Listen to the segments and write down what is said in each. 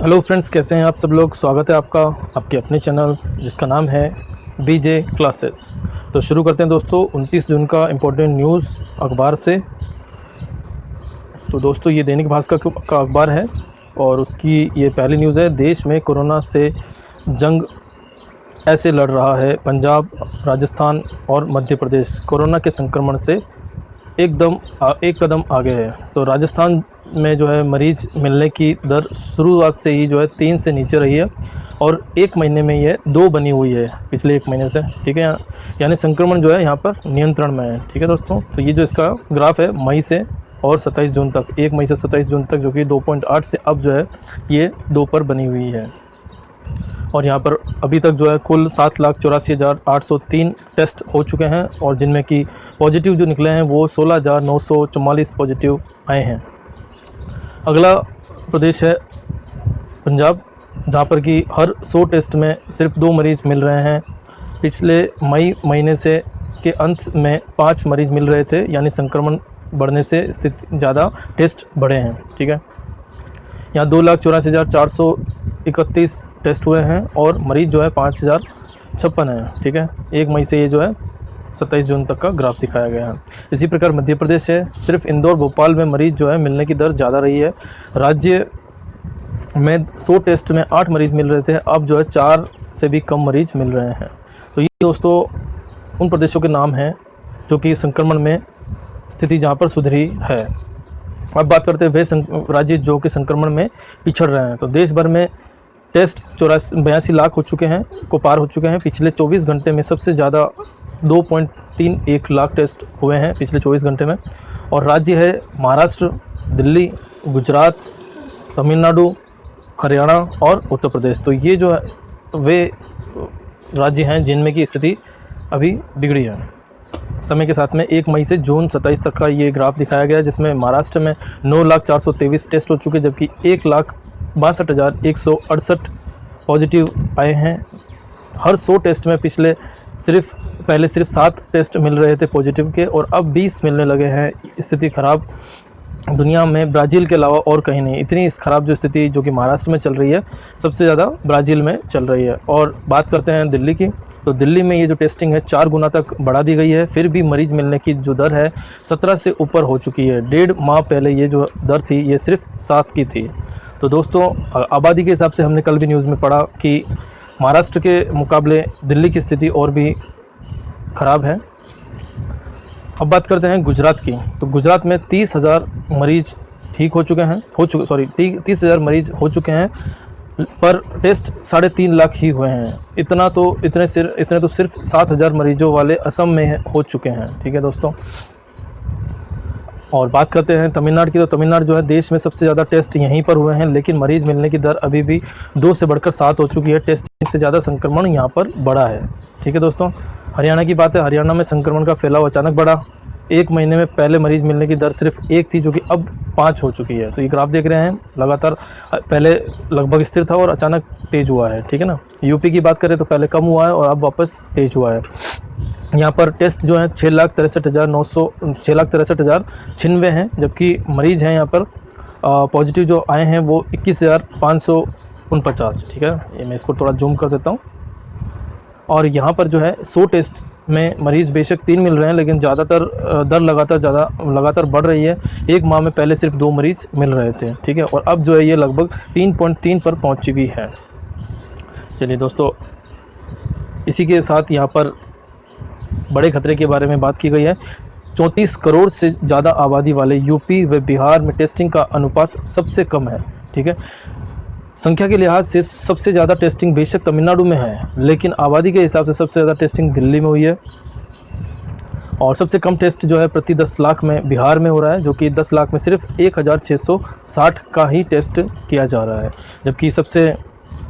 Hello friends, कैसे हैं आप सब लोग। स्वागत है आपका आपके अपने चैनल जिसका नाम है बीजे क्लासेस। तो शुरू करते हैं दोस्तों 29 जून का इम्पोर्टेंट न्यूज़ अखबार से। तो दोस्तों ये दैनिक भास्कर का अखबार है और उसकी ये पहली न्यूज़ है। देश में कोरोना से जंग ऐसे लड़ रहा है पंजाब, राजस्थान और मध्य प्रदेश। कोरोना के संक्रमण से एक कदम आगे है। तो राजस्थान में जो है मरीज़ मिलने की दर शुरुआत से ही जो है 3 से नीचे रही है और 1 महीने में ये 2 बनी हुई है पिछले 1 महीने से। ठीक है, यानी संक्रमण जो है यहाँ पर नियंत्रण में है। ठीक है दोस्तों, तो ये जो इसका ग्राफ है मई से और 27 जून तक, 1 मई से 27 जून तक, जो कि 2.8 से अब जो है ये 2 पर बनी हुई है। और यहाँ पर अभी तक जो है कुल 7,84,803 टेस्ट हो चुके हैं और जिनमें कि पॉजिटिव जो निकले हैं वो 16,944 पॉजिटिव आए हैं। अगला प्रदेश है पंजाब, जहाँ पर कि हर 100 टेस्ट में सिर्फ 2 मरीज़ मिल रहे हैं। पिछले मई महीने से के अंत में 5 मरीज़ मिल रहे थे, यानी संक्रमण बढ़ने से स्थिति ज़्यादा टेस्ट बढ़े हैं। ठीक है, यहाँ 2,84,431 टेस्ट हुए हैं और मरीज़ जो है 5,056 हैं। ठीक है, 1 मई से ये जो है 27 जून तक का ग्राफ दिखाया गया है। इसी प्रकार मध्य प्रदेश है, सिर्फ इंदौर भोपाल में मरीज़ जो है मिलने की दर ज़्यादा रही है। राज्य में 100 टेस्ट में 8 मरीज़ मिल रहे थे, अब जो है 4 से भी कम मरीज़ मिल रहे हैं। तो ये दोस्तों उन प्रदेशों के नाम हैं जो कि संक्रमण में स्थिति जहाँ पर सुधरी है। अब बात करते हैं वे राज्य जो कि संक्रमण में पिछड़ रहे हैं। तो देश भर में टेस्ट 82 लाख हो चुके हैं, को पार हो चुके हैं। पिछले 24 घंटे में सबसे ज़्यादा 2.31 लाख टेस्ट हुए हैं पिछले 24 घंटे में। और राज्य है महाराष्ट्र, दिल्ली, गुजरात, तमिलनाडु, हरियाणा और उत्तर प्रदेश। तो ये जो है वे राज्य हैं जिनमें की स्थिति अभी बिगड़ी है समय के साथ में। 1 मई से जून 27 तक का ये ग्राफ दिखाया गया, जिसमें महाराष्ट्र में 9,423 टेस्ट हो चुके, जबकि 1,62,168 पॉजिटिव आए हैं। हर 100 टेस्ट में पहले सिर्फ 7 टेस्ट मिल रहे थे पॉजिटिव के और अब 20 मिलने लगे हैं। स्थिति खराब दुनिया में ब्राज़ील के अलावा और कहीं नहीं। इतनी ख़राब जो स्थिति जो कि महाराष्ट्र में चल रही है, सबसे ज़्यादा ब्राज़ील में चल रही है। और बात करते हैं दिल्ली की, तो दिल्ली में ये जो टेस्टिंग है 4 गुना तक बढ़ा दी गई है। फिर भी मरीज़ मिलने की जो दर है 17 से ऊपर हो चुकी है। 1.5 माह पहले ये जो दर थी ये सिर्फ 7 की थी। तो दोस्तों आबादी के हिसाब से हमने कल भी न्यूज़ में पढ़ा कि महाराष्ट्र के मुकाबले दिल्ली की स्थिति और भी ख़राब है। अब बात करते हैं गुजरात की, तो गुजरात में 30,000 मरीज़ ठीक हो चुके हैं 30,000 मरीज़ हो चुके हैं, पर टेस्ट 3.5 लाख ही हुए हैं। इतने तो सिर्फ 7,000 मरीजों वाले असम में हो चुके हैं। ठीक है दोस्तों, और बात करते हैं तमिलनाडु की, तो तमिलनाडु जो है देश में सबसे ज़्यादा टेस्ट यहीं पर हुए हैं, लेकिन मरीज़ मिलने की दर अभी भी 2 से बढ़कर 7 हो चुकी है। टेस्ट से ज़्यादा संक्रमण यहाँ पर बढ़ा है। ठीक है दोस्तों, हरियाणा की बात है, हरियाणा में संक्रमण का फैलाव अचानक बढ़ा। 1 महीने में पहले मरीज़ मिलने की दर सिर्फ 1 थी, जो कि अब 5 हो चुकी है। तो ये ग्राफ देख रहे हैं, लगातार पहले लगभग स्थिर था और अचानक तेज़ हुआ है। ठीक है ना। यूपी की बात करें तो पहले कम हुआ है और अब वापस तेज़ हुआ है। यहाँ पर टेस्ट जो है 6,63,996 हैं, जबकि मरीज़ हैं यहाँ पर पॉजिटिव जो आए हैं वो 21,549। ठीक है, ये मैं इसको थोड़ा जूम कर देता हूँ। और यहाँ पर जो है 100 टेस्ट में मरीज़ बेशक 3 मिल रहे हैं, लेकिन ज़्यादातर दर लगातार बढ़ रही है। 1 माह में पहले सिर्फ 2 मरीज़ मिल रहे थे। ठीक है, और अब जो है ये लगभग 3.3 पर पहुँच चुकी है। चलिए दोस्तों, इसी के साथ यहाँ पर बड़े खतरे के बारे में बात की गई है। 34 करोड़ से ज़्यादा आबादी वाले यूपी व बिहार में टेस्टिंग का अनुपात सबसे कम है। ठीक है, संख्या के लिहाज से सबसे ज़्यादा टेस्टिंग बेशक तमिलनाडु में है, लेकिन आबादी के हिसाब से सबसे ज़्यादा टेस्टिंग दिल्ली में हुई है। और सबसे कम टेस्ट जो है प्रति 10 लाख में बिहार में हो रहा है, जो कि 10 लाख में सिर्फ 1,660 का ही टेस्ट किया जा रहा है। जबकि सबसे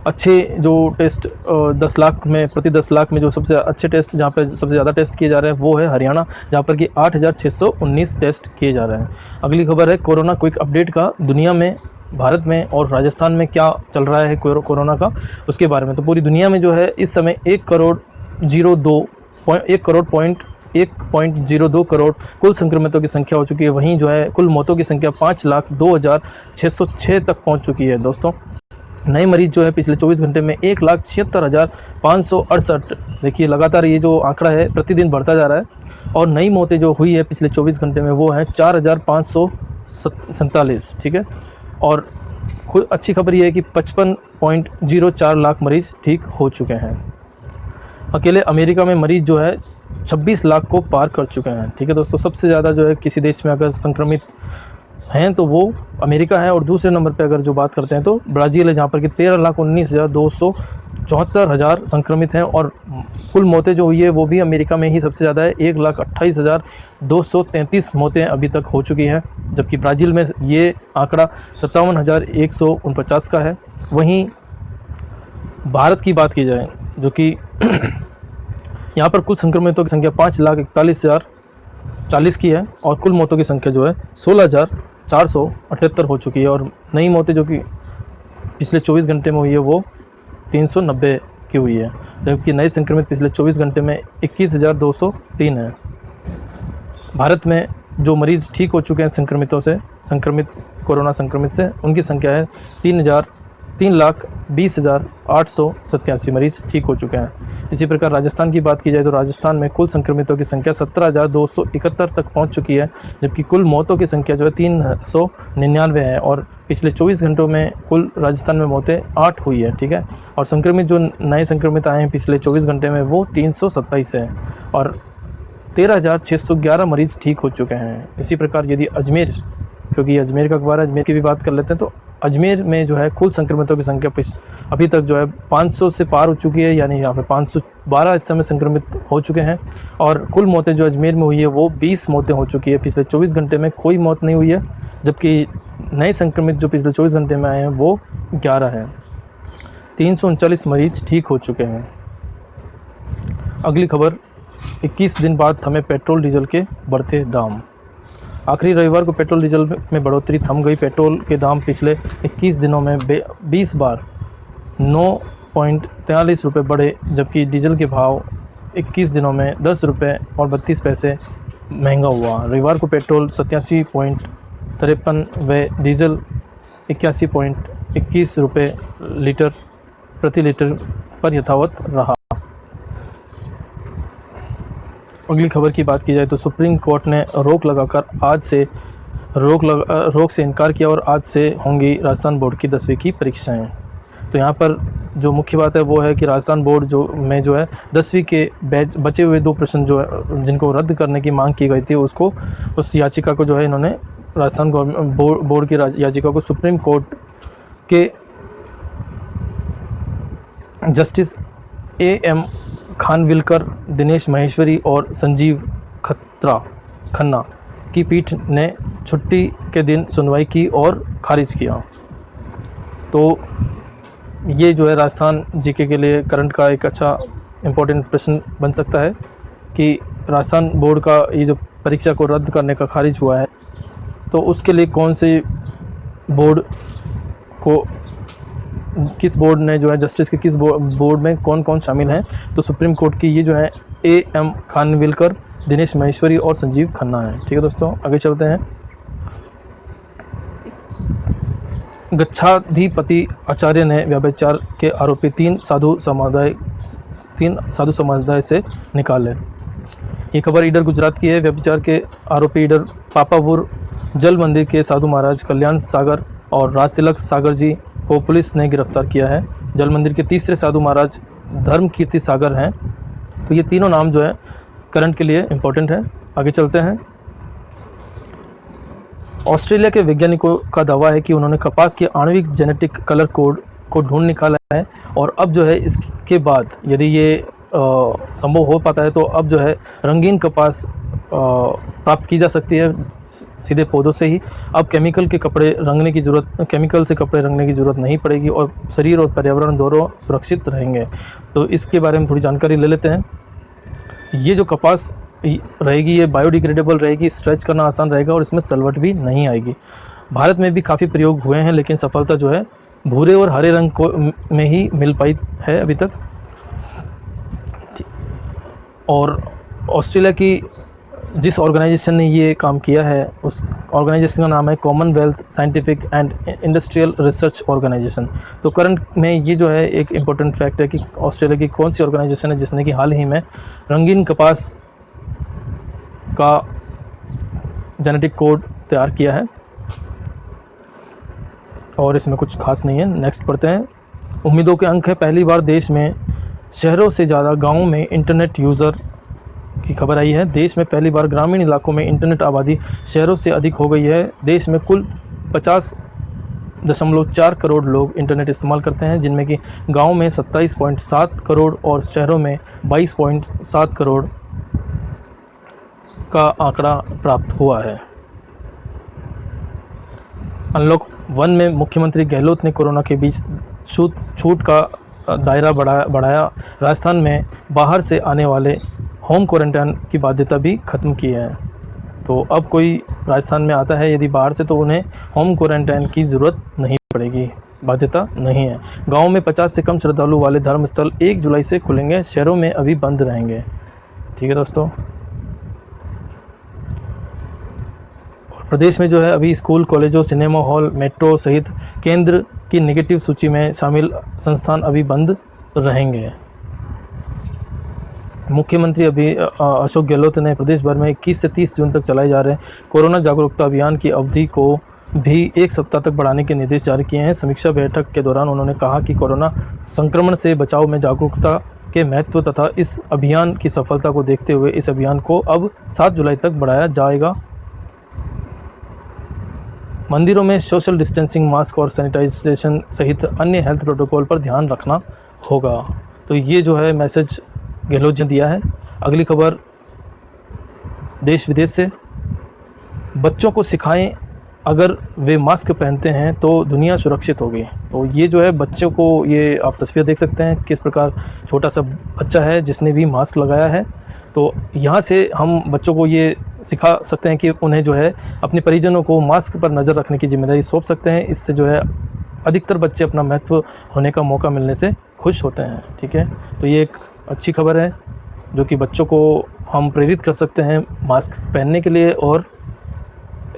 अच्छे जो टेस्ट 10 लाख में प्रति 10 लाख में जो सबसे अच्छे टेस्ट जहाँ पे सबसे ज़्यादा टेस्ट किए जा रहे हैं वो है हरियाणा, जहाँ पर कि 8,619 टेस्ट किए जा रहे हैं। अगली खबर है कोरोना क्विक अपडेट का। दुनिया में, भारत में और राजस्थान में क्या चल रहा है कोरोना का, उसके बारे में। तो पूरी दुनिया में जो है इस समय 1.02 करोड़ कुल संक्रमितों की संख्या हो चुकी है। वहीं जो है कुल मौतों की संख्या 5,02,606 तक पहुंच चुकी है दोस्तों। नए मरीज जो है पिछले 24 घंटे में 1,76,568। देखिए लगातार ये जो आंकड़ा है प्रतिदिन बढ़ता जा रहा है। और नई मौतें जो हुई है पिछले 24 घंटे में वो है 4,547। ठीक है। और खुद अच्छी खबर ये है कि 55.04 लाख मरीज ठीक हो चुके हैं। अकेले अमेरिका में मरीज जो है 26 लाख को पार कर चुके हैं। ठीक है दोस्तों, सबसे ज़्यादा जो है किसी देश में अगर संक्रमित हैं तो वो अमेरिका है। और दूसरे नंबर पे अगर जो बात करते हैं तो ब्राज़ील है, जहाँ पर कि 13,19,274 संक्रमित हैं। और कुल मौतें जो हुई है वो भी अमेरिका में ही सबसे ज़्यादा है, 1,28,233 मौतें अभी तक हो चुकी हैं। जबकि ब्राज़ील में ये आंकड़ा 57,149 का है। वहीं भारत की बात की जाए जो कि यहाँ पर कुल संक्रमितों की संख्या 5,41,040 की है। और कुल मौतों की संख्या जो है 16,478 हो चुकी है। और नई मौतें जो कि पिछले 24 घंटे में हुई है वो 390 की हुई है। जबकि नए संक्रमित पिछले 24 घंटे में 21,203 है। भारत में जो मरीज़ ठीक हो चुके हैं संक्रमित कोरोना संक्रमित से, उनकी संख्या है 3,20,887 मरीज़ ठीक हो चुके हैं। इसी प्रकार राजस्थान की बात की जाए तो राजस्थान में कुल संक्रमितों की संख्या 17,271 तक पहुंच चुकी है। जबकि कुल मौतों की संख्या जो है 399 है। और पिछले 24 घंटों में कुल राजस्थान में मौतें 8 हुई है। ठीक है। और संक्रमित जो नए संक्रमित आए हैं पिछले 24 घंटे में वो 327 है। और 13,611 मरीज़ ठीक हो चुके हैं। इसी प्रकार यदि अजमेर, क्योंकि अजमेर का अखबार है, अजमेर की भी बात कर लेते हैं तो अजमेर में जो है कुल संक्रमितों की संख्या अभी तक जो है 500 से पार हो चुकी है। यानी यहाँ पे 512 इस समय संक्रमित हो चुके हैं। और कुल मौतें जो अजमेर में हुई है वो 20 मौतें हो चुकी है। पिछले 24 घंटे में कोई मौत नहीं हुई है। जबकि नए संक्रमित जो पिछले 24 घंटे में आए हैं वो 11 हैं। 339 मरीज़ ठीक हो चुके हैं। अगली खबर, 21 दिन बाद थमे पेट्रोल डीजल के बढ़ते दाम। आखिरी रविवार को पेट्रोल डीजल में बढ़ोतरी थम गई। पेट्रोल के दाम पिछले 21 दिनों में 20 बार 9.43 रुपये बढ़े। जबकि डीजल के भाव 21 दिनों में 10 रुपये और 32 पैसे महंगा हुआ। रविवार को पेट्रोल 87.53 व डीजल 81.21 रुपये प्रति लीटर पर यथावत रहा। अगली खबर की बात की जाए तो सुप्रीम कोर्ट ने रोक से इनकार किया और आज से होंगी राजस्थान बोर्ड की 10वीं की परीक्षाएं। तो यहाँ पर जो मुख्य बात है वो है कि राजस्थान बोर्ड जो है 10वीं के बचे हुए 2 प्रश्न जो है जिनको रद्द करने की मांग की गई थी उस याचिका को जो है इन्होंने राजस्थान बोर्ड की याचिका को सुप्रीम कोर्ट के जस्टिस AM खानविलकर, दिनेश माहेश्वरी और संजीव खन्ना की पीठ ने छुट्टी के दिन सुनवाई की और खारिज किया। तो ये जो है राजस्थान जीके के लिए करंट का एक अच्छा इम्पोर्टेंट प्रश्न बन सकता है कि राजस्थान बोर्ड का ये जो परीक्षा को रद्द करने का खारिज हुआ है तो उसके लिए किस बोर्ड ने जो है जस्टिस के किस बोर्ड में कौन कौन शामिल हैं। तो सुप्रीम कोर्ट की ये जो है AM खानविलकर, दिनेश माहेश्वरी और संजीव खन्ना है। ठीक है दोस्तों, आगे चलते हैं। गच्छाधिपति आचार्य ने व्यभिचार के आरोपी 3 साधु समुदाय से निकाले। ये खबर ईडर गुजरात की है। व्यभिचार के आरोपी ईडर पापावुर जल मंदिर के साधु महाराज कल्याण सागर और राजतिलक सागर जी को पुलिस ने गिरफ्तार किया है। जल मंदिर के तीसरे साधु महाराज धर्म कीर्ति सागर हैं। तो ये तीनों नाम जो है करंट के लिए इम्पोर्टेंट है। आगे चलते हैं। ऑस्ट्रेलिया के वैज्ञानिकों का दावा है कि उन्होंने कपास के आणविक जेनेटिक कलर कोड को ढूंढ निकाला है। और अब जो है इसके बाद यदि ये संभव हो पाता है तो अब जो है रंगीन कपास प्राप्त की जा सकती है सीधे पौधों से ही। अब केमिकल से कपड़े रंगने की ज़रूरत नहीं पड़ेगी और शरीर और पर्यावरण दोनों सुरक्षित रहेंगे। तो इसके बारे में थोड़ी जानकारी ले लेते हैं। ये जो कपास रहेगी ये बायोडिग्रेडेबल रहेगी, स्ट्रेच करना आसान रहेगा और इसमें सलवट भी नहीं आएगी। भारत में भी काफ़ी प्रयोग हुए हैं लेकिन सफलता जो है भूरे और हरे रंग में ही मिल पाई है अभी तक। और ऑस्ट्रेलिया की जिस ऑर्गेनाइजेशन ने ये काम किया है ऑर्गेनाइजेशन का नाम है Commonwealth Scientific and Industrial Research Organisation. तो करंट में ये जो है एक इम्पोर्टेंट फैक्ट है कि ऑस्ट्रेलिया की कौन सी ऑर्गेनाइजेशन है जिसने कि हाल ही में रंगीन कपास का जेनेटिक कोड तैयार किया है, और इसमें कुछ खास नहीं है। नेक्स्ट पढ़ते हैं। उम्मीदों के अंक है, पहली बार देश में शहरों से ज़्यादा गाँवों में इंटरनेट यूज़र की खबर आई है। देश में पहली बार ग्रामीण इलाकों में इंटरनेट आबादी शहरों से अधिक हो गई है। देश में कुल 50.4 करोड़ लोग इंटरनेट इस्तेमाल करते हैं, जिनमें कि गाँव में 27.7 करोड़ और शहरों में 22.7 करोड़ का आंकड़ा प्राप्त हुआ है। अनलॉक 1 में मुख्यमंत्री गहलोत ने कोरोना के बीच छूट का दायरा बढ़ाया। राजस्थान में बाहर से आने वाले होम क्वारंटाइन की बाध्यता भी ख़त्म की है। तो अब कोई राजस्थान में आता है यदि बाहर से, तो उन्हें होम क्वारंटाइन की ज़रूरत नहीं पड़ेगी, बाध्यता नहीं है। गाँव में 50 से कम श्रद्धालु वाले धर्मस्थल 1 जुलाई से खुलेंगे, शहरों में अभी बंद रहेंगे। ठीक है दोस्तों, प्रदेश में जो है अभी स्कूल, कॉलेजों, सिनेमा हॉल, मेट्रो सहित केंद्र की नेगेटिव सूची में शामिल संस्थान अभी बंद रहेंगे। मुख्यमंत्री अशोक गहलोत ने प्रदेश भर में 21 से 30 जून तक चलाए जा रहे कोरोना जागरूकता अभियान की अवधि को भी 1 सप्ताह तक बढ़ाने के निर्देश जारी किए हैं। समीक्षा बैठक के दौरान उन्होंने कहा कि कोरोना संक्रमण से बचाव में जागरूकता के महत्व तथा इस अभियान की सफलता को देखते हुए इस अभियान को अब 7 जुलाई तक बढ़ाया जाएगा। मंदिरों में सोशल डिस्टेंसिंग, मास्क और सैनिटाइजेशन सहित अन्य हेल्थ प्रोटोकॉल पर ध्यान रखना होगा। तो ये जो है मैसेज गहलोत जी ने दिया है। अगली खबर देश विदेश से। बच्चों को सिखाएं, अगर वे मास्क पहनते हैं तो दुनिया सुरक्षित होगी। तो ये जो है बच्चों को, ये आप तस्वीर देख सकते हैं किस प्रकार छोटा सा बच्चा है जिसने भी मास्क लगाया है। तो यहाँ से हम बच्चों को ये सिखा सकते हैं कि उन्हें जो है अपने परिजनों को मास्क पर नज़र रखने की जिम्मेदारी सौंप सकते हैं। इससे जो है अधिकतर बच्चे अपना महत्व होने का मौका मिलने से खुश होते हैं। ठीक है, तो ये एक अच्छी खबर है जो कि बच्चों को हम प्रेरित कर सकते हैं मास्क पहनने के लिए, और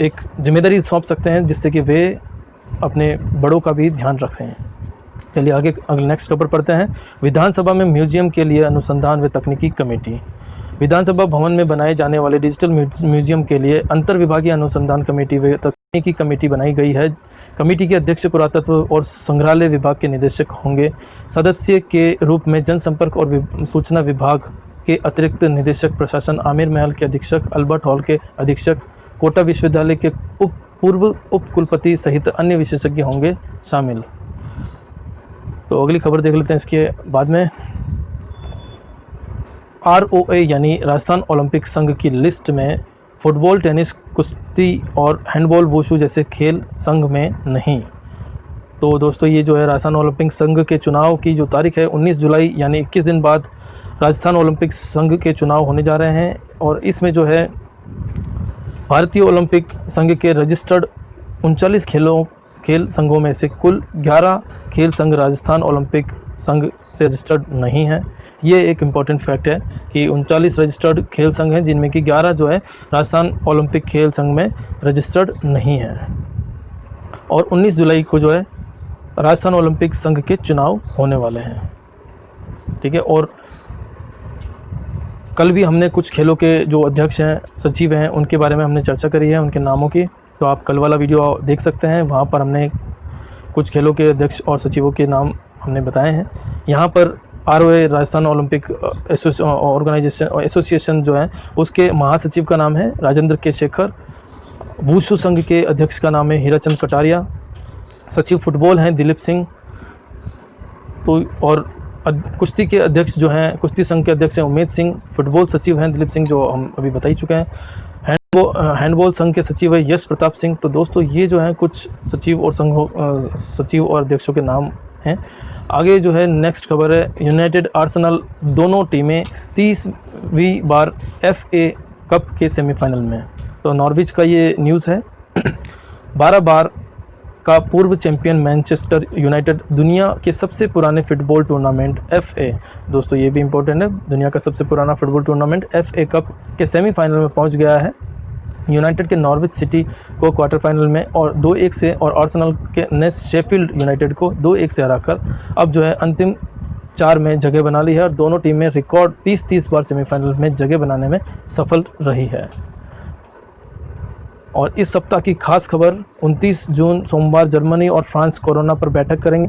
एक जिम्मेदारी सौंप सकते हैं जिससे कि वे अपने बड़ों का भी ध्यान रखें। चलिए आगे नेक्स्ट खबर पढ़ते हैं। विधानसभा में म्यूजियम के लिए अनुसंधान व तकनीकी कमेटी। विधानसभा भवन में बनाए जाने वाले डिजिटल म्यूजियम के लिए अंतर विभागीय अनुसंधान कमेटी व तकनीकी कमेटी बनाई गई है। कमेटी के अध्यक्ष पुरातत्व और संग्रहालय विभाग के निदेशक होंगे। सदस्य के रूप में जनसंपर्क और सूचना विभाग के अतिरिक्त निदेशक प्रशासन, आमिर महल के अधीक्षक, अल्बर्ट हॉल के अधीक्षक, कोटा विश्वविद्यालय के पूर्व उप कुलपति सहित अन्य विशेषज्ञ होंगे शामिल। तो अगली खबर देख लेते हैं इसके बाद में। ROA यानी राजस्थान ओलंपिक संघ की लिस्ट में फुटबॉल, टेनिस, कुश्ती और हैंडबॉल, वुशु जैसे खेल संघ में नहीं। तो दोस्तों ये जो है राजस्थान ओलंपिक संघ के चुनाव की जो तारीख है 19 जुलाई यानी 21 दिन बाद राजस्थान ओलंपिक संघ के चुनाव होने जा रहे हैं। और इसमें जो है भारतीय ओलंपिक संघ के रजिस्टर्ड 39 खेल संघों में से कुल 11 खेल संघ राजस्थान ओलंपिक संघ से रजिस्टर्ड नहीं है। ये एक इम्पॉर्टेंट फैक्ट है कि 39 रजिस्टर्ड खेल संघ हैं जिनमें कि 11 जो है राजस्थान ओलंपिक खेल संघ में रजिस्टर्ड नहीं है। और 19 जुलाई को जो है राजस्थान ओलंपिक संघ के चुनाव होने वाले हैं। ठीक है, और कल भी हमने कुछ खेलों के जो अध्यक्ष हैं, सचिव हैं, उनके बारे में हमने चर्चा करी है, उनके नामों की। तो आप कल वाला वीडियो देख सकते हैं, वहाँ पर हमने कुछ खेलों के अध्यक्ष और सचिवों के नाम हमने बताए हैं। यहाँ पर ROA राजस्थान ओलंपिक एसोसिएशन जो है उसके महासचिव का नाम है राजेंद्र के शेखर। वुशु संघ के अध्यक्ष का नाम है हीराचंद कटारिया। सचिव फुटबॉल हैं दिलीप सिंह। तो और कुश्ती के अध्यक्ष जो हैं, कुश्ती संघ के अध्यक्ष हैं उमेद सिंह। फुटबॉल सचिव हैं दिलीप सिंह, जो हम अभी बता ही चुके हैं। हैंडबॉल संघ के सचिव है यश प्रताप सिंह। तो दोस्तों ये जो है कुछ सचिव और सचिव और अध्यक्षों के नाम हैं। आगे जो है नेक्स्ट खबर है, यूनाइटेड आर्सेनल दोनों टीमें 30वीं बार FA कप के सेमीफाइनल में। तो नॉर्विच का ये न्यूज़ है। 12 बार का पूर्व चैंपियन मैनचेस्टर यूनाइटेड दुनिया के सबसे पुराने फुटबॉल टूर्नामेंट FA, दोस्तों ये भी इम्पोर्टेंट है, दुनिया का सबसे पुराना फुटबॉल टूर्नामेंट FA कप के सेमीफाइनल में पहुंच गया है। यूनाइटेड के नॉर्विच सिटी को क्वार्टर फाइनल में और 2-1 से, और आर्सेनल के ने शेफील्ड यूनाइटेड को 2-1 से हराकर अब जो है अंतिम 4 में जगह बना ली है और दोनों टीमें रिकॉर्ड 30 बार सेमीफाइनल में जगह बनाने में सफल रही है। और इस सप्ताह की खास खबर, 29 जून सोमवार जर्मनी और फ्रांस कोरोना पर बैठक करेंगे।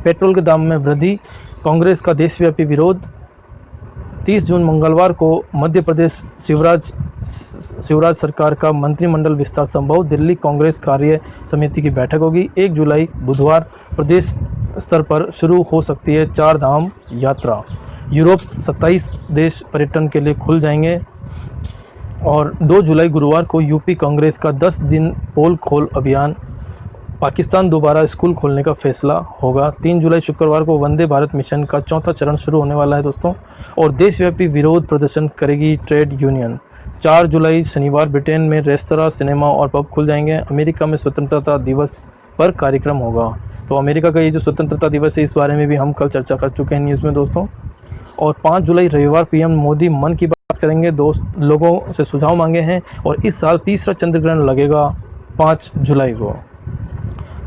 पेट्रोल के दाम में वृद्धि, कांग्रेस का देशव्यापी विरोध। 30 जून मंगलवार को मध्य प्रदेश शिवराज सरकार का मंत्रिमंडल विस्तार संभव, दिल्ली कांग्रेस कार्य समिति की बैठक होगी। 1 जुलाई बुधवार प्रदेश स्तर पर शुरू हो सकती है 4 धाम यात्रा। यूरोप 27 देश पर्यटन के लिए खुल जाएंगे। और 2 जुलाई गुरुवार को यूपी कांग्रेस का 10 दिन पोल खोल अभियान, पाकिस्तान दोबारा स्कूल खोलने का फैसला होगा। 3 जुलाई शुक्रवार को वंदे भारत मिशन का 4था चरण शुरू होने वाला है दोस्तों, और देशव्यापी विरोध प्रदर्शन करेगी ट्रेड यूनियन। 4 जुलाई शनिवार ब्रिटेन में रेस्तरां, सिनेमा और पब खुल जाएंगे। अमेरिका में स्वतंत्रता दिवस पर कार्यक्रम होगा। तो अमेरिका का ये जो स्वतंत्रता दिवस है, इस बारे में भी हम कल चर्चा कर चुके हैं न्यूज़ में दोस्तों। और 5 जुलाई रविवार पीएम मोदी मन की बात करेंगे, दोस्त लोगों से सुझाव मांगे हैं, और इस साल तीसरा चंद्र ग्रहण लगेगा 5 जुलाई को।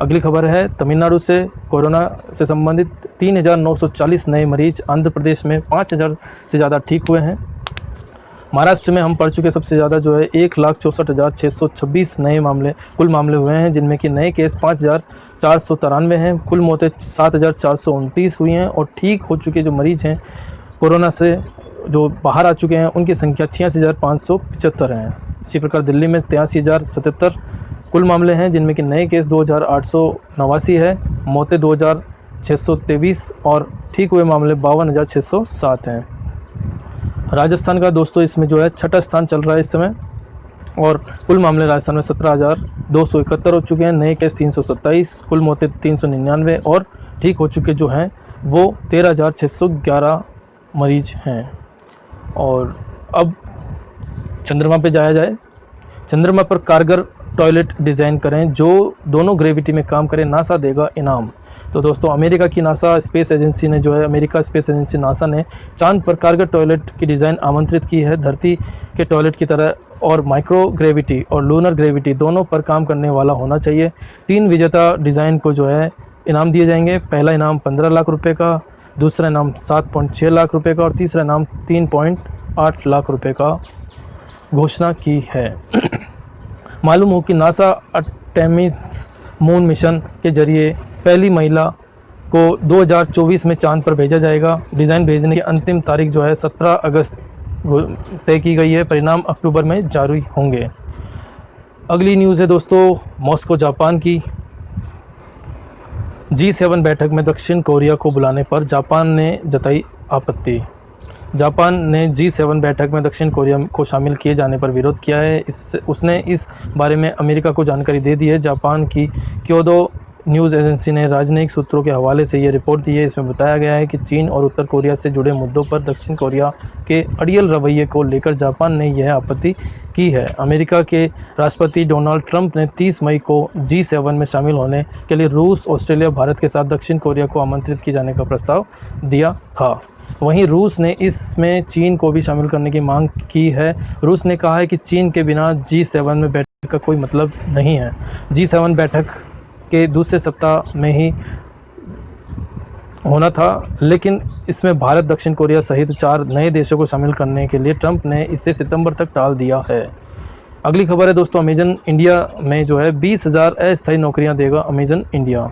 अगली खबर है तमिलनाडु से, कोरोना से संबंधित 3,940 नए मरीज, आंध्र प्रदेश में 5,000 से ज़्यादा ठीक हुए हैं। महाराष्ट्र में हम पढ़ चुके सबसे ज़्यादा जो है 1,64,626 नए मामले कुल मामले हुए हैं, जिनमें कि नए केस 5,493 हैं। कुल मौतें 7,429 हुई हैं, और ठीक हो चुके जो मरीज हैं कोरोना से जो बाहर आ चुके हैं उनकी संख्या 86,575 हैं। इसी प्रकार दिल्ली में 83,077 कुल मामले हैं, जिनमें कि नए केस 2,889 है, मौतें 2,623 और ठीक हुए मामले 52,607 हैं। राजस्थान का दोस्तों इसमें जो है 6ठा स्थान चल रहा है इस समय, और कुल मामले राजस्थान में 17,271 हो चुके हैं। नए केस 327, कुल मौतें 399 और ठीक हो चुके जो हैं वो 13,611 मरीज हैं। और अब चंद्रमा पे जाया जाए। चंद्रमा पर कारगर टॉयलेट डिज़ाइन करें जो दोनों ग्रेविटी में काम करें, नासा देगा इनाम। तो दोस्तों अमेरिका की नासा स्पेस एजेंसी ने जो है अमेरिका स्पेस एजेंसी नासा ने चांद पर कारगर टॉयलेट की डिज़ाइन आमंत्रित की है। धरती के टॉयलेट की तरह और माइक्रो ग्रेविटी और लूनर ग्रेविटी दोनों पर काम करने वाला होना चाहिए। 3 विजेता डिज़ाइन को जो है इनाम दिए जाएंगे। पहला इनाम 15 लाख रुपये का, दूसरा इनाम 7.6 लाख रुपये का, और तीसरा इनाम 3.8 लाख रुपये का घोषणा की है। मालूम हो कि नासा आर्टेमिस मून मिशन के जरिए पहली महिला को 2024 में चांद पर भेजा जाएगा। डिज़ाइन भेजने की अंतिम तारीख जो है 17 अगस्त तय की गई है। परिणाम अक्टूबर में जारी होंगे। अगली न्यूज़ है दोस्तों मॉस्को जापान की। G7 बैठक में दक्षिण कोरिया को बुलाने पर जापान ने जताई आपत्ति। जापान ने G7 बैठक में दक्षिण कोरिया को शामिल किए जाने पर विरोध किया है। उसने इस बारे में अमेरिका को जानकारी दे दी है। जापान की क्योदो न्यूज़ एजेंसी ने राजनयिक सूत्रों के हवाले से ये रिपोर्ट दी है। इसमें बताया गया है कि चीन और उत्तर कोरिया से जुड़े मुद्दों पर दक्षिण कोरिया के अड़ियल रवैये को लेकर जापान ने यह आपत्ति की है। अमेरिका के राष्ट्रपति डोनाल्ड ट्रंप ने 30 मई को G7 में शामिल होने के लिए रूस, ऑस्ट्रेलिया, भारत के साथ दक्षिण कोरिया को आमंत्रित किए जाने का प्रस्ताव दिया था। वहीं रूस ने इसमें चीन को भी शामिल करने की मांग की है। रूस ने कहा है कि चीन के बिना G7 में बैठक का कोई मतलब नहीं है। G7 बैठक के दूसरे सप्ताह में ही होना था, लेकिन इसमें भारत, दक्षिण कोरिया सहित 4 नए देशों को शामिल करने के लिए ट्रंप ने इसे सितंबर तक टाल दिया है। अगली खबर है दोस्तों अमेजन इंडिया में जो है 20,000 अस्थायी नौकरियां देगा अमेजन इंडिया।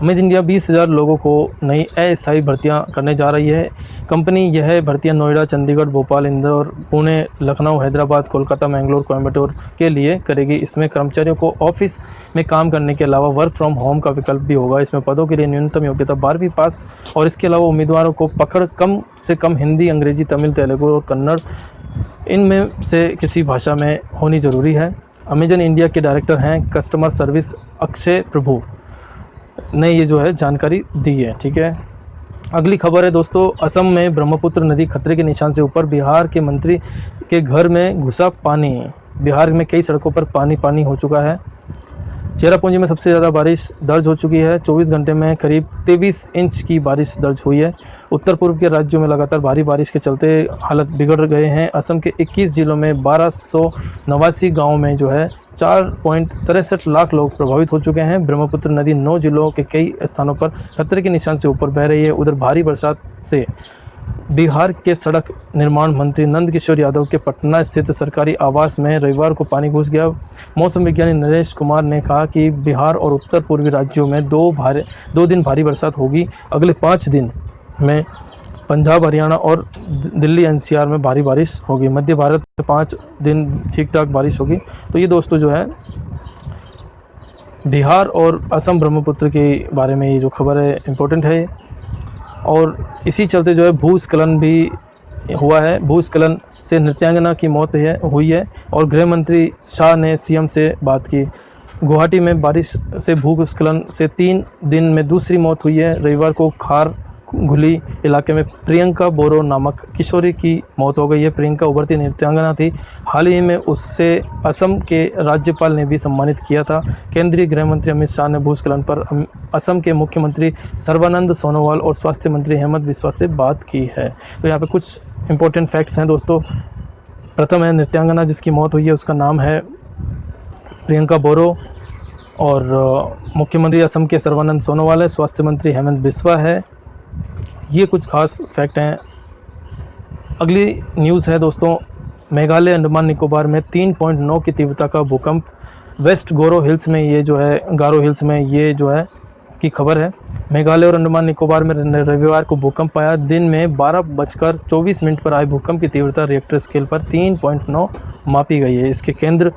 अमेजन इंडिया 20,000 लोगों को नई अस्थायी भर्तियां करने जा रही है। कंपनी यह भर्तियां नोएडा, चंडीगढ़, भोपाल, इंदौर, पुणे, लखनऊ, हैदराबाद, कोलकाता, मैंगलोर, कोयम्बटूर के लिए करेगी। इसमें कर्मचारियों को ऑफिस में काम करने के अलावा वर्क फ्रॉम होम का विकल्प भी होगा। इसमें पदों के लिए न्यूनतम योग्यता 12वीं पास, और इसके अलावा उम्मीदवारों को पकड़ कम से कम हिंदी, अंग्रेजी, तमिल, तेलुगु और कन्नड़ इनमें से किसी भाषा में होनी ज़रूरी है। अमेजन इंडिया के डायरेक्टर हैं कस्टमर सर्विस अक्षय प्रभु ने ये जो है जानकारी दी है। ठीक है, अगली खबर है दोस्तों असम में ब्रह्मपुत्र नदी खतरे के निशान से ऊपर। बिहार के मंत्री के घर में घुसा पानी। बिहार में कई सड़कों पर पानी हो चुका है। चेरापूंजी में सबसे ज़्यादा बारिश दर्ज हो चुकी है। 24 घंटे में करीब 23 इंच की बारिश दर्ज हुई है। उत्तर पूर्व के राज्यों में लगातार भारी बारिश के चलते हालत बिगड़ गए हैं। असम के 21 जिलों में 1289 गाँव में जो है 4.63 लाख लोग प्रभावित हो चुके हैं। ब्रह्मपुत्र नदी 9 जिलों के कई स्थानों पर खतरे के निशान से ऊपर बह रही है। उधर भारी बरसात से बिहार के सड़क निर्माण मंत्री नंदकिशोर यादव के पटना स्थित सरकारी आवास में रविवार को पानी घुस गया। मौसम विज्ञानी नरेश कुमार ने कहा कि बिहार और उत्तर पूर्वी राज्यों में 2 दिन भारी बरसात होगी। अगले 5 दिन में पंजाब, हरियाणा और दिल्ली एनसीआर में भारी बारिश होगी। मध्य भारत में 5 दिन ठीक ठाक बारिश होगी। तो ये दोस्तों जो है बिहार और असम ब्रह्मपुत्र के बारे में ये जो खबर है इम्पोर्टेंट है। और इसी चलते जो है भूस्खलन भी हुआ है। भूस्खलन से नृत्यांगना की मौत हुई है और गृह मंत्री शाह ने सीएम से बात की। गुवाहाटी में बारिश से भूस्खलन से 3 दिन में दूसरी मौत हुई है। रविवार को खारघुली इलाके में प्रियंका बोरो नामक किशोरी की मौत हो गई है। प्रियंका उभरती नृत्यांगना थी। हाल ही में उससे असम के राज्यपाल ने भी सम्मानित किया था। केंद्रीय गृह मंत्री अमित शाह ने भूस्खलन पर असम के मुख्यमंत्री सर्बानंद सोनोवाल और स्वास्थ्य मंत्री हेमंत बिस्वा से बात की है। तो यहाँ पे कुछ इंपॉर्टेंट फैक्ट्स हैं दोस्तों। प्रथम है नृत्यांगना जिसकी मौत हुई है, उसका नाम है प्रियंका बोरो और मुख्यमंत्री असम के सर्बानंद सोनोवाल है, स्वास्थ्य मंत्री हेमंत बिस्वा है। ये कुछ खास फैक्ट हैं। अगली न्यूज़ है दोस्तों, मेघालय अंडमान निकोबार में 3.9 की तीव्रता का भूकंप। वेस्ट गारो हिल्स में ये जो है की खबर है। मेघालय और अंडमान निकोबार में रविवार को भूकंप आया। दिन में 12:24 पर आए भूकंप की तीव्रता रिएक्टर स्केल पर 3.9 मापी गई है। इसके केंद्र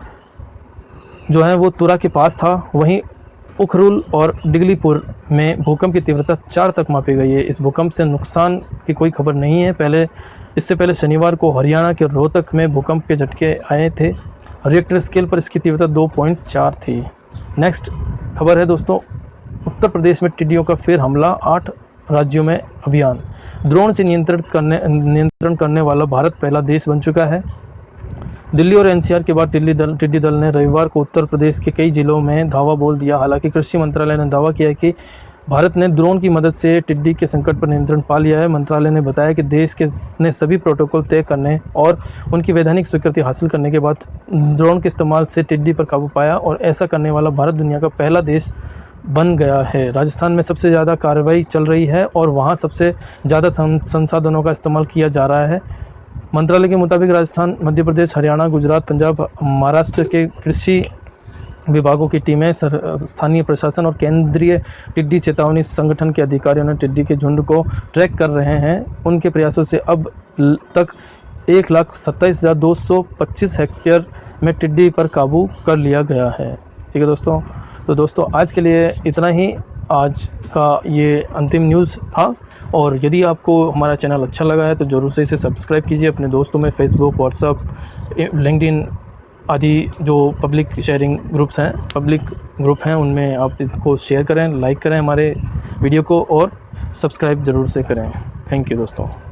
जो है वो तुरा के पास था। वहीं उखरुल और डिगलीपुर में भूकंप की तीव्रता 4 तक मापी गई है। इस भूकंप से नुकसान की कोई खबर नहीं है। इससे पहले शनिवार को हरियाणा के रोहतक में भूकंप के झटके आए थे। रिएक्टर स्केल पर इसकी तीव्रता 2.4 थी। नेक्स्ट खबर है दोस्तों, उत्तर प्रदेश में टिड्डियों का फिर हमला, 8 राज्यों में अभियान। ड्रोन से नियंत्रण करने वाला भारत पहला देश बन चुका है। दिल्ली और एनसीआर के बाद टिड्डी दल ने रविवार को उत्तर प्रदेश के कई जिलों में धावा बोल दिया। हालांकि कृषि मंत्रालय ने दावा किया है कि भारत ने ड्रोन की मदद से टिड्डी के संकट पर नियंत्रण पा लिया है। मंत्रालय ने बताया कि देश ने सभी प्रोटोकॉल तय करने और उनकी वैधानिक स्वीकृति हासिल करने के बाद ड्रोन के इस्तेमाल से टिड्डी पर काबू पाया और ऐसा करने वाला भारत दुनिया का पहला देश बन गया है। राजस्थान में सबसे ज़्यादा कार्रवाई चल रही है और वहाँ सबसे ज़्यादा संसाधनों का इस्तेमाल किया जा रहा है। मंत्रालय के मुताबिक राजस्थान, मध्य प्रदेश, हरियाणा, गुजरात, पंजाब, महाराष्ट्र के कृषि विभागों की टीमें, स्थानीय प्रशासन और केंद्रीय टिड्डी चेतावनी संगठन के अधिकारियों ने टिड्डी के झुंड को ट्रैक कर रहे हैं। उनके प्रयासों से अब तक 1,27,225 हेक्टेयर में टिड्डी पर काबू कर लिया गया है। ठीक है दोस्तों, तो दोस्तों आज के लिए इतना ही। आज का ये अंतिम न्यूज़ था और यदि आपको हमारा चैनल अच्छा लगा है तो ज़रूर से इसे सब्सक्राइब कीजिए। अपने दोस्तों में फेसबुक, व्हाट्सएप, लिंक्डइन आदि जो पब्लिक शेयरिंग ग्रुप्स हैं, पब्लिक ग्रुप हैं, उनमें आप इसको शेयर करें, लाइक करें हमारे वीडियो को और सब्सक्राइब ज़रूर से करें। थैंक यू दोस्तों।